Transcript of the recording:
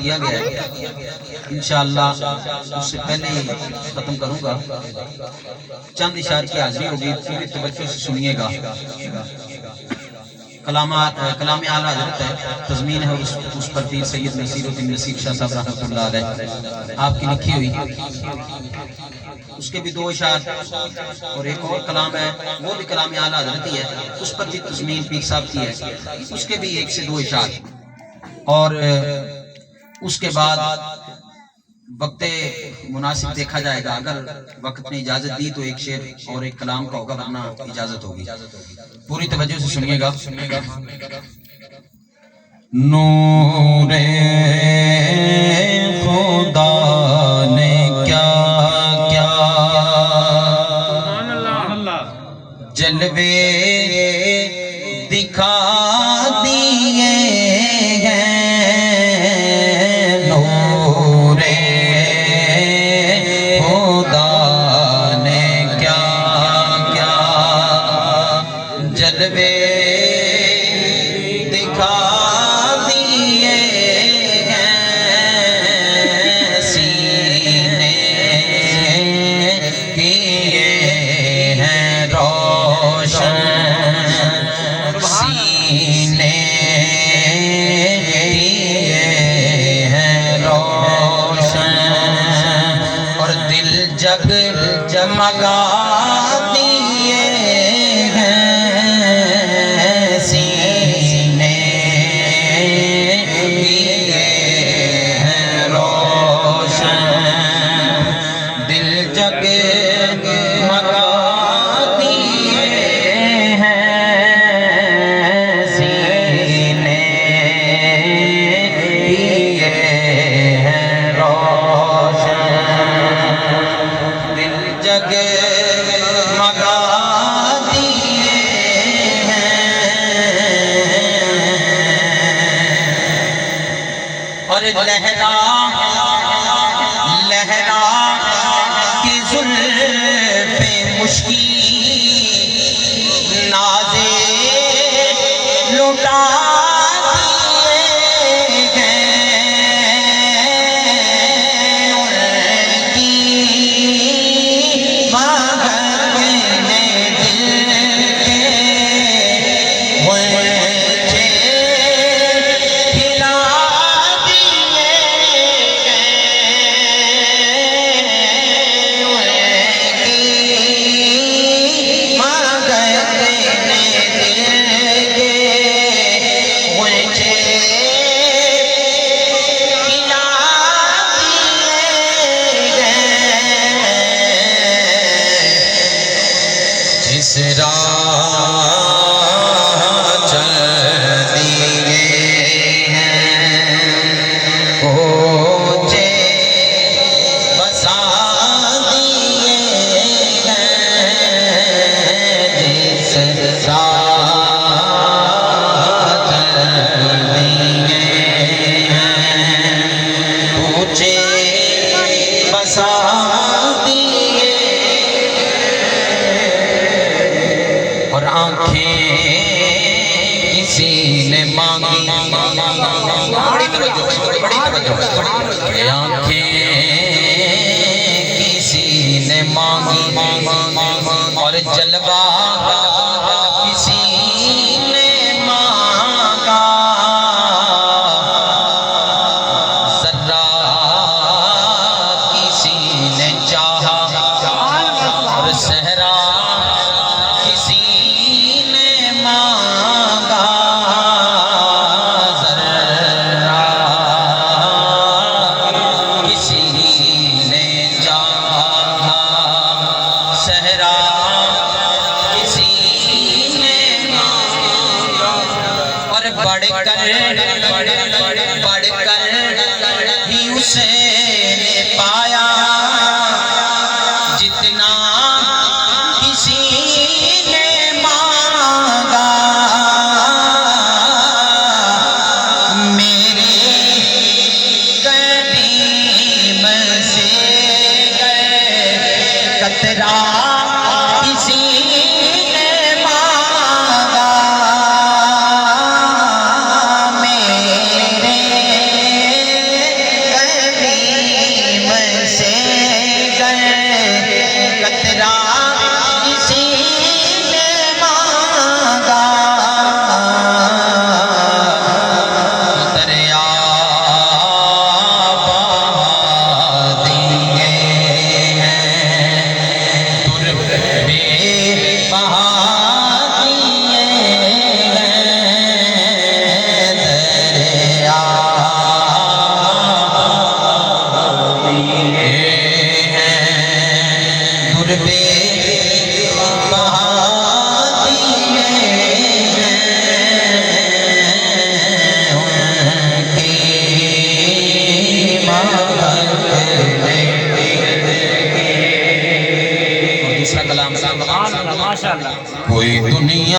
دیا گیا ہے، انشاءاللہ اس سے پہلے ہی ختم کروں گا۔ چند اشعار کی حاضری ہوگی، پوری توجہ سے سنیے گا۔ کلام اعلی حضرت ہے، تضمین ہے اس پر پیر سید نصیر الدین نصیر شاہ صاحب رحمۃ اللہ علیہ آپ کی لکھی ہوئی۔ اس کے بھی دو اشعار اور ایک اور کلام ہے، وہ بھی کلام اعلی حضرت ہی ہے، اس پر بھی تضمین پیر صاحب کی ہے، اس کے بھی ایک سے دو اشعار۔ اور اس کے بعد وقت مناسب دیکھا جائے گا، اگر وقت نے اجازت دی تو ایک شعر اور ایک کلام کا ہوگا، ورنہ اجازت ہوگی۔ پوری توجہ سے سنیے گا۔ نور خدا نے کیا کیا جلوے دکھا دیے ہیں، نور خدا نے کیا کیا جلوے دکھا دیے ہیں، سینے کیے ہیں روشن، سینے کیے ہیں روشن، اور دل جگمگا دیے ہیں، سینے کیے ہیں روشن، دل جگمگا دیے ہیں، سینے کیے ہیں روشن، دل جگمگا دیے ہیں، اور لہرا لہرا کی زلف مشکی نازے لٹا دیے ہیں، ان کی مہکنے دل کے غنچے کھلا دیے ہیں، ان کی مہکنے دل کے غنچے کھلا دیے ہیں، جس راہ چل دیے ہیں، کوچے بسا دیے ہیں، جس راہ چل دیے ہیں، کوچے بسا دیے، اور آنکھیں کسی نے مانگی، بڑی توجہ، آنکھیں کسی نے مانگی، اور جلوہ کسی نے مانگا، ذرہ کسی نے چاہا، اور صحرا کسی نے مانگا، ذرہ کسی نے چاہا، صحرا کسی نے مانگا، اور بڑھ کر ہی اسے نے پایا جتنا کسی نے مانگا، میرے قدیم سے قطرہ کسی نے مانگا، میرے ماشاءاللہ کوئی دنیا